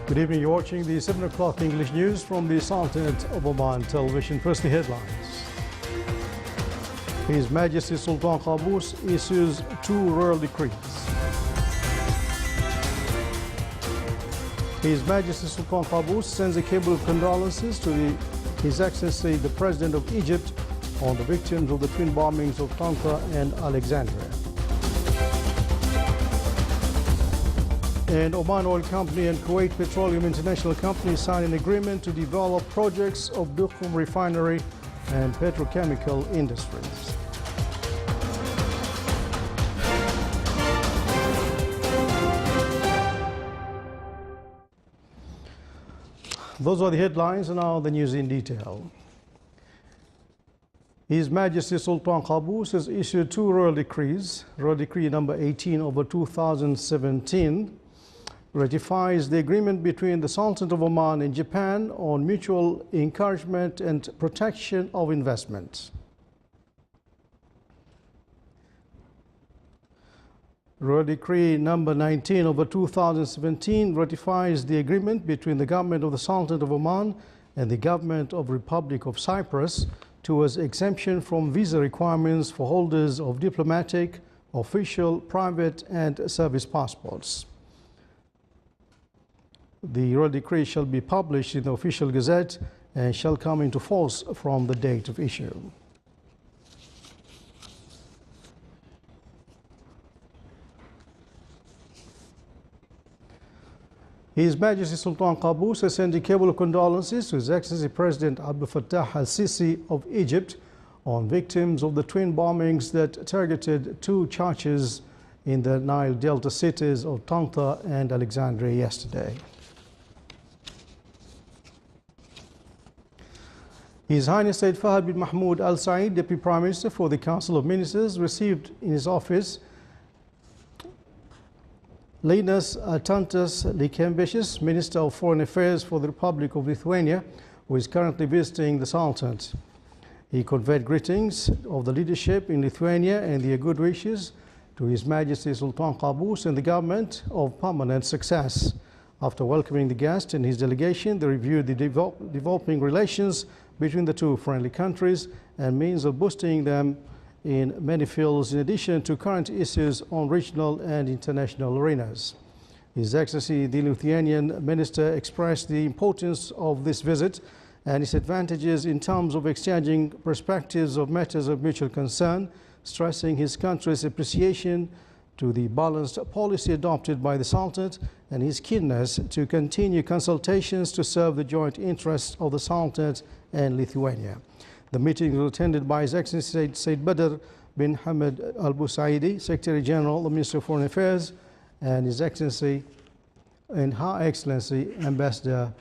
Good evening. You're watching the 7 o'clock English news from the Sultanate of Oman television. First, the headlines. His Majesty Sultan Qaboos issues 2 royal decrees. His Majesty Sultan Qaboos sends a cable of condolences to His Excellency the President of Egypt on the victims of the twin bombings of Tanqa and Alexandria. And Oman Oil Company and Kuwait Petroleum International Company signed an agreement to develop projects of Duqm refinery and petrochemical industries. Those are the headlines, and now the news in detail. His Majesty Sultan Qaboos has issued 2 royal decrees. Royal Decree number 18/2017 ratifies the agreement between the Sultanate of Oman and Japan on mutual encouragement and protection of investment. Royal Decree number 19/2017 ratifies the agreement between the government of the Sultanate of Oman and the government of Republic of Cyprus towards exemption from visa requirements for holders of diplomatic, official, private and service passports. The Royal Decree shall be published in the Official Gazette and shall come into force from the date of issue. His Majesty Sultan Qaboos has sent a cable of condolences to His Excellency President Abdel Fattah al-Sisi of Egypt on victims of the twin bombings that targeted 2 churches in the Nile Delta cities of Tanqa and Alexandria yesterday. His Highness Said Fahad bin Mahmoud Al Saeed, Deputy Prime Minister for the Council of Ministers, received in his office Linas Tantas Likembeshis, Minister of Foreign Affairs for the Republic of Lithuania, who is currently visiting the Sultanate. He conveyed greetings of the leadership in Lithuania and their good wishes to His Majesty Sultan Qaboos and the government of permanent success. After welcoming the guest and his delegation, they reviewed the developing relations between the 2 friendly countries and means of boosting them in many fields, in addition to current issues on regional and international arenas. His Excellency the Lithuanian Minister expressed the importance of this visit and its advantages in terms of exchanging perspectives of matters of mutual concern, stressing his country's appreciation to the balanced policy adopted by the Sultanate and his keenness to continue consultations to serve the joint interests of the Sultanate and Lithuania. The meeting was attended by His Excellency Said Badr bin Hamad Al Busaidi, Secretary General, the Minister of Foreign Affairs, and His Excellency and Her Excellency Ambassador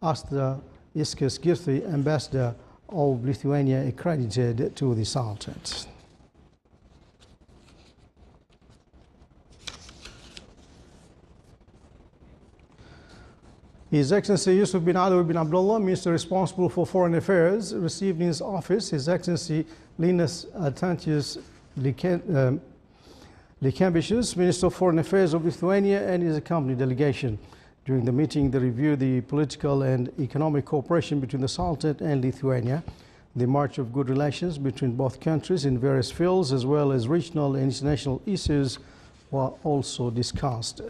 Asta Iskis-Girthi, Ambassador of Lithuania accredited to the Sultanate. His Excellency Yusuf bin Alawi bin Abdullah, Minister responsible for Foreign Affairs, received in his office His Excellency Linas Tantas Likembeshis, Minister of Foreign Affairs of Lithuania, and his accompanying delegation. During the meeting, they reviewed the political and economic cooperation between the Sultanate and Lithuania, the march of good relations between both countries in various fields, as well as regional and international issues were also discussed.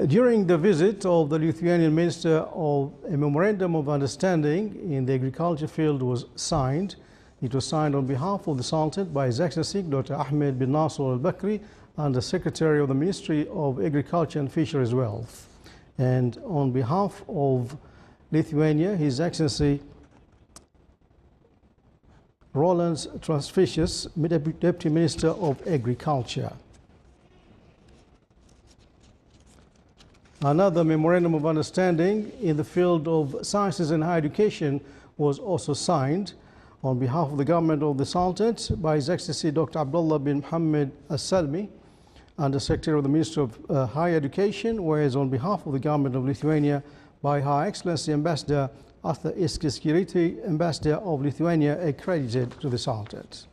During the visit of the Lithuanian Minister, a memorandum of understanding in the agriculture field was signed. It was signed on behalf of the Sultanate by His Excellency Dr. Ahmed bin Nasser al-Bakri, Under Secretary of the Ministry of Agriculture and Fisheries Wealth. And on behalf of Lithuania, His Excellency Rolands Transficius, Deputy Minister of Agriculture. Another memorandum of understanding in the field of sciences and higher education was also signed on behalf of the government of the Sultanate by His Excellency Dr. Abdullah bin Muhammad Al-Salmi, Under Secretary of the Ministry of Higher Education, whereas on behalf of the government of Lithuania by Her Excellency Ambassador Asta Iskis-Girthi, Ambassador of Lithuania accredited to the Sultanate.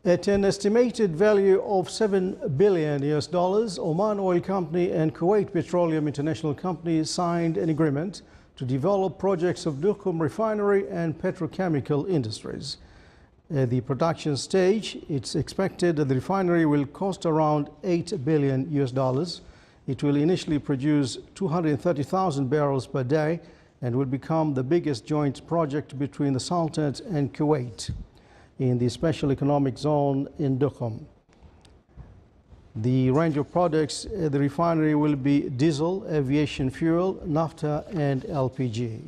At an estimated value of $7 billion, Oman Oil Company and Kuwait Petroleum International Company signed an agreement to develop projects of Duqm refinery and petrochemical industries. At the production stage, it's expected that the refinery will cost around $8 billion. It will initially produce 230,000 barrels per day and will become the biggest joint project between the Sultanate and Kuwait in the special economic zone in Duqm. The range of products at the refinery will be diesel, aviation fuel, naphtha and LPG.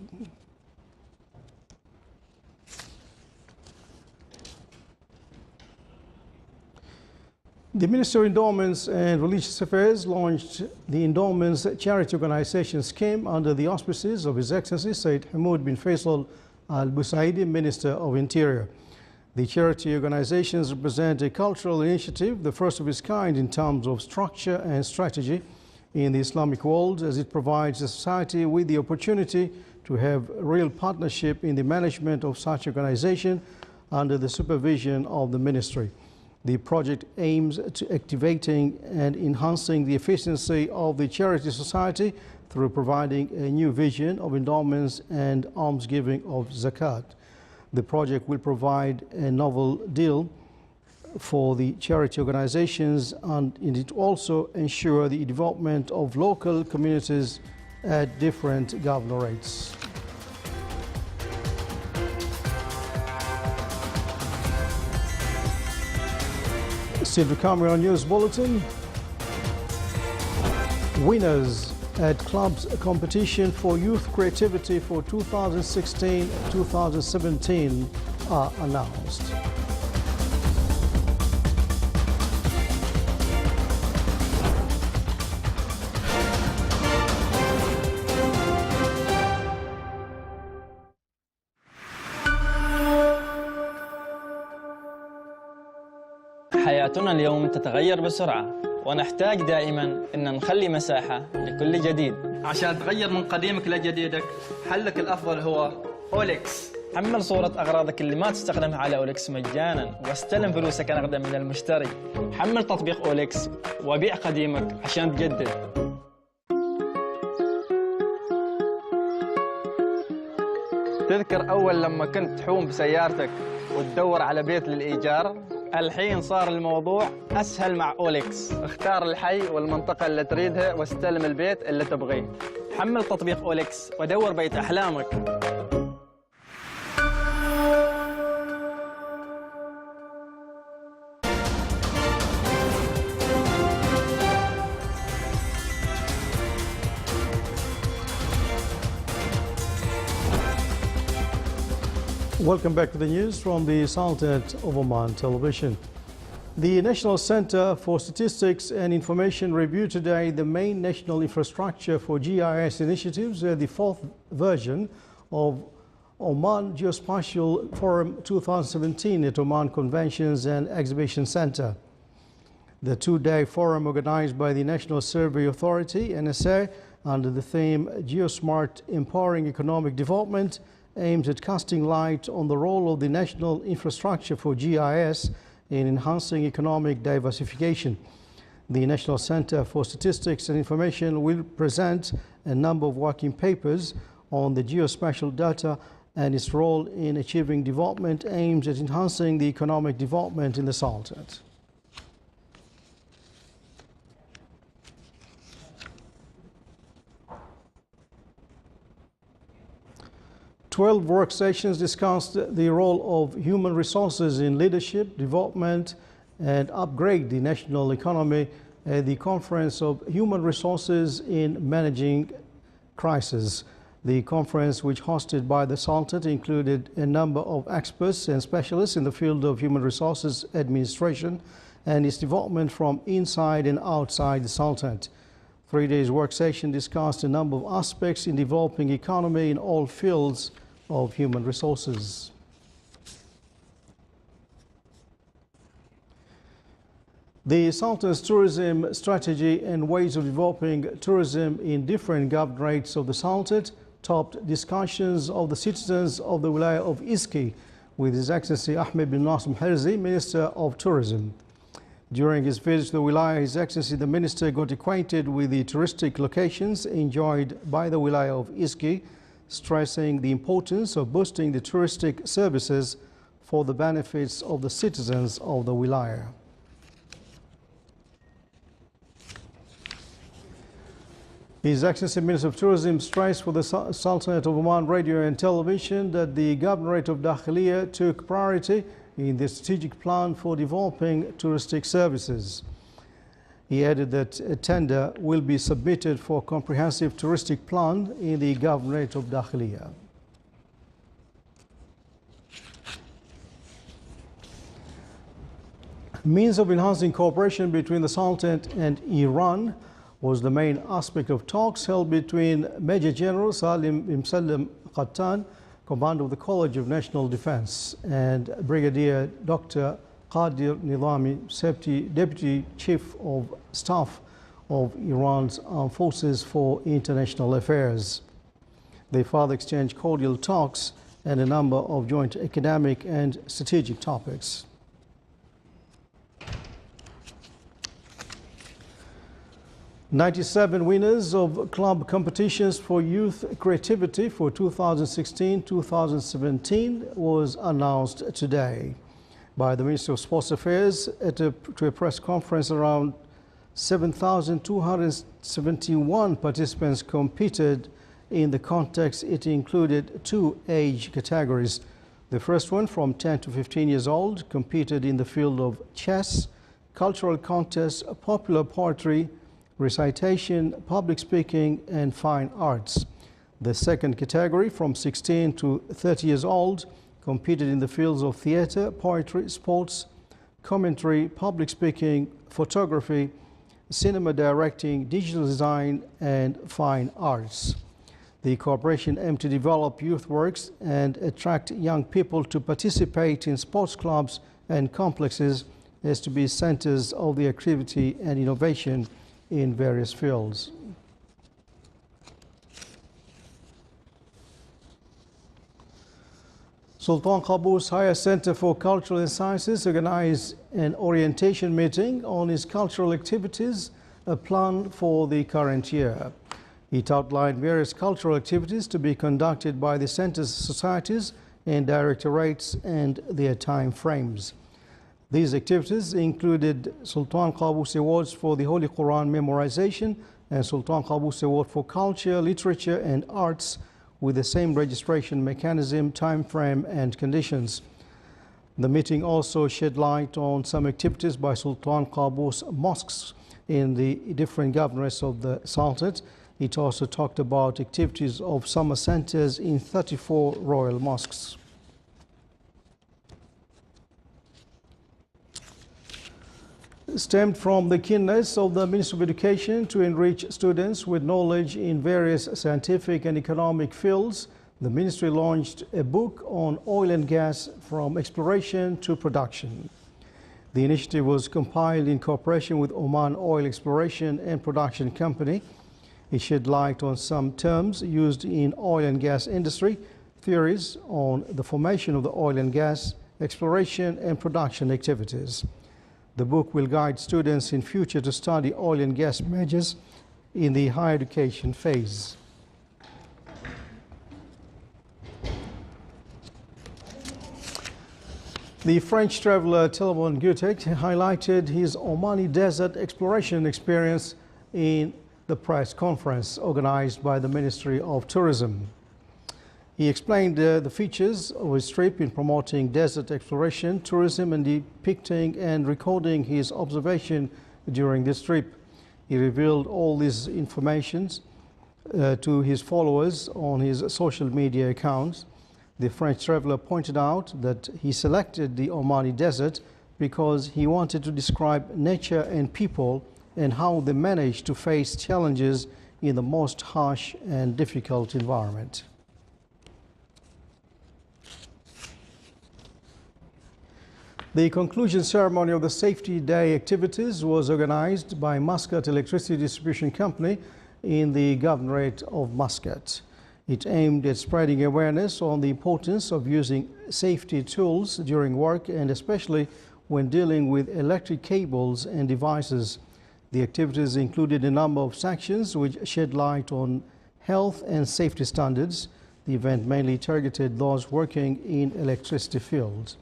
The Ministry of Endowments and Religious Affairs launched the Endowments Charity Organization Scheme under the auspices of His Excellency Sayyid Hamoud bin Faisal Al Busaidi, Minister of Interior. The charity organizations represent a cultural initiative, the first of its kind in terms of structure and strategy in the Islamic world, as it provides the society with the opportunity to have real partnership in the management of such organization under the supervision of the ministry. The project aims to activating and enhancing the efficiency of the charity society through providing a new vision of endowments and almsgiving of zakat. The project will provide a novel deal for the charity organizations and it also ensure the development of local communities at different governorates. Still to come on News Bulletin. Winners at clubs competition for youth creativity for 2016-2017 are announced. حياتنا اليوم تتغير بسرعة ونحتاج دائما أن نخلي مساحة لكل جديد. عشان تغير من قديمك لجديدك حلك الأفضل هو أوليكس. حمل صورة أغراضك اللي ما تستخدمها على أوليكس مجانا واستلم فلوسك نقدا من المشتري. حمل تطبيق أوليكس وبيع قديمك عشان تجدد. تذكر أول لما كنت تحوم بسيارتك وتدور على بيت للإيجار؟ الحين صار الموضوع أسهل مع أوليكس. اختار الحي والمنطقة اللي تريدها واستلم البيت اللي تبغيه. حمل تطبيق أوليكس ودور بيت أحلامك. Welcome back to the news from the Sultanate of Oman Television. The National Center for Statistics and Information reviewed today the main national infrastructure for GIS initiatives, the fourth version of Oman Geospatial Forum 2017 at Oman Conventions and Exhibition Center. The two-day forum organized by the National Survey Authority, NSA, under the theme Geosmart Empowering Economic Development, aims at casting light on the role of the national infrastructure for GIS in enhancing economic diversification. The National Center for Statistics and Information will present a number of working papers on the geospatial data and its role in achieving development aims at enhancing the economic development in the Sultanate. 12 work sessions discussed the role of human resources in leadership, development, and upgrade the national economy at the Conference of Human Resources in Managing Crisis. The conference, which hosted by the Sultanate, included a number of experts and specialists in the field of human resources administration and its development from inside and outside the Sultanate. 3 days work session discussed a number of aspects in developing economy in all fields of human resources. The Sultan's tourism strategy and ways of developing tourism in different governorates of the Sultanate topped discussions of the citizens of the Wilaya of Iski, with His Excellency Ahmed bin Nasser Herzi, Minister of Tourism. During his visit to the Wilaya, His Excellency the Minister got acquainted with the touristic locations enjoyed by the Wilaya of Iski, stressing the importance of boosting the touristic services for the benefits of the citizens of the Wilaya. His Excellency Minister of Tourism stressed for the Sultanate of Oman Radio and Television that the Governorate of Dakhiliya took priority in the strategic plan for developing touristic services. He added that a tender will be submitted for a comprehensive touristic plan in the Governorate of Dakhiliya. Means of enhancing cooperation between the Sultanate and Iran was the main aspect of talks held between Major General Salim Imsalem Qattan, Commander of the College of National Defense, and Brigadier Dr. Qadir Nizami, Deputy Chief of Staff of Iran's Armed Forces for International Affairs. They further exchanged cordial talks and a number of joint academic and strategic topics. "97 winners of club competitions for youth creativity for 2016-2017 was announced today by the Ministry of Sports Affairs to a press conference. Around 7,271 participants competed in the contest. It included 2 age categories. The first one, from 10 to 15 years old, competed in the field of chess, cultural contests, popular poetry, recitation, public speaking, and fine arts. The second category, from 16 to 30 years old, competed in the fields of theater, poetry, sports, commentary, public speaking, photography, cinema directing, digital design, and fine arts. The corporation aimed to develop youth works and attract young people to participate in sports clubs and complexes as to be centers of the activity and innovation in various fields. Sultan Qaboos Higher Center for Cultural and Sciences organized an orientation meeting on its cultural activities, a plan for the current year. It outlined various cultural activities to be conducted by the center's societies and directorates and their time frames. These activities included Sultan Qaboos Awards for the Holy Quran memorization and Sultan Qaboos Award for Culture, Literature and Arts with the same registration mechanism, time frame and conditions. The meeting also shed light on some activities by Sultan Qaboos mosques in the different governorates of the Sultanate. It also talked about activities of summer centers in 34 royal mosques. Stemmed from the keenness of the Ministry of Education to enrich students with knowledge in various scientific and economic fields, the Ministry launched a book on oil and gas from exploration to production. The initiative was compiled in cooperation with Oman Oil Exploration and Production Company. It shed light on some terms used in oil and gas industry, theories on the formation of the oil and gas, exploration and production activities. The book will guide students in future to study oil and gas majors in the higher education phase. The French traveler Telemon Gutek highlighted his Omani desert exploration experience in the press conference organized by the Ministry of Tourism. He explained the features of his trip in promoting desert exploration, tourism, and depicting and recording his observation during this trip. He revealed all these informations to his followers on his social media accounts. The French traveler pointed out that he selected the Omani desert because he wanted to describe nature and people and how they managed to face challenges in the most harsh and difficult environment. The conclusion ceremony of the Safety Day activities was organized by Muscat Electricity Distribution Company in the Governorate of Muscat. It aimed at spreading awareness on the importance of using safety tools during work and especially when dealing with electric cables and devices. The activities included a number of sections which shed light on health and safety standards. The event mainly targeted those working in electricity fields.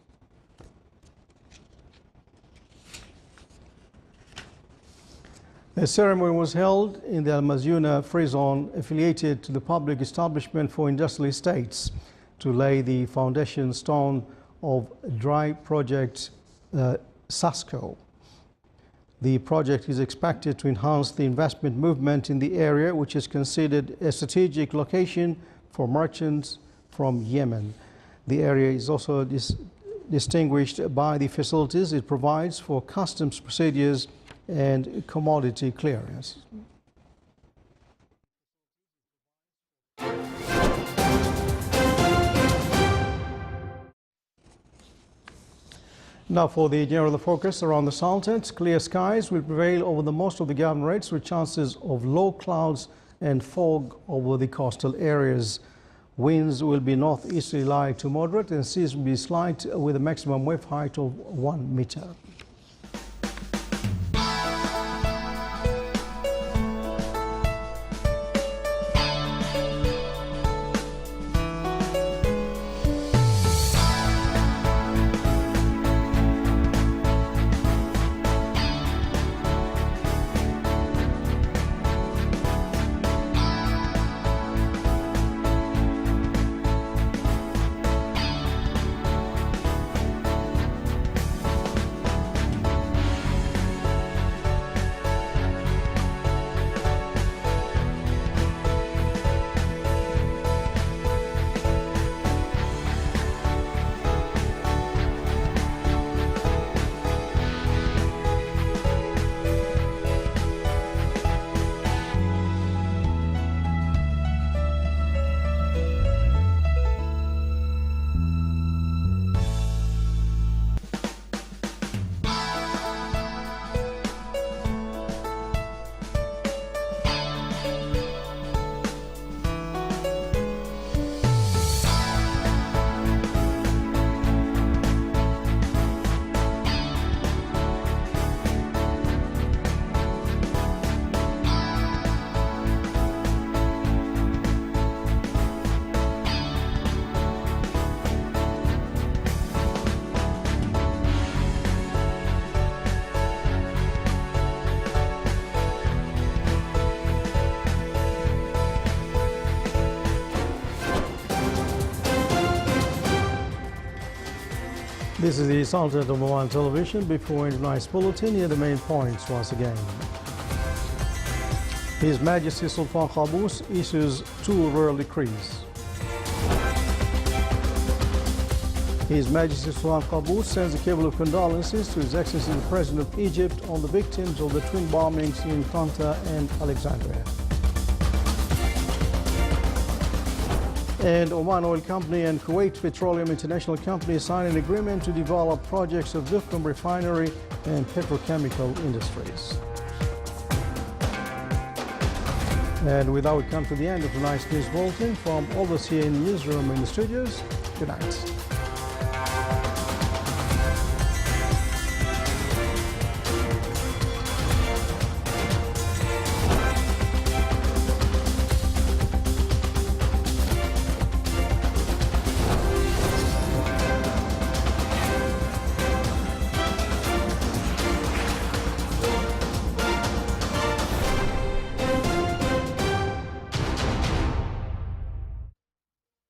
A ceremony was held in the Al Mazuna Free Zone affiliated to the Public Establishment for Industrial Estates to lay the foundation stone of dry project SASCO. The project is expected to enhance the investment movement in the area, which is considered a strategic location for merchants from Yemen. The area is also distinguished by the facilities it provides for customs procedures and commodity clearance. Now for the general focus around the Sultanate, clear skies will prevail over the most of the governorates with chances of low clouds and fog over the coastal areas. Winds will be northeasterly light to moderate and seas will be slight with a maximum wave height of 1 meter. This is the Sultanate of Oman Television. Before tonight's bulletin, here are the main points once again. His Majesty Sultan Qaboos issues 2 royal decrees. His Majesty Sultan Qaboos sends a cable of condolences to His Excellency the President of Egypt on the victims of the twin bombings in Tanta and Alexandria. And Oman Oil Company and Kuwait Petroleum International Company signed an agreement to develop projects of Duqm refinery and petrochemical industries. And with that, we come to the end of tonight's news bulletin. From all of us here in the newsroom and the studios, good night.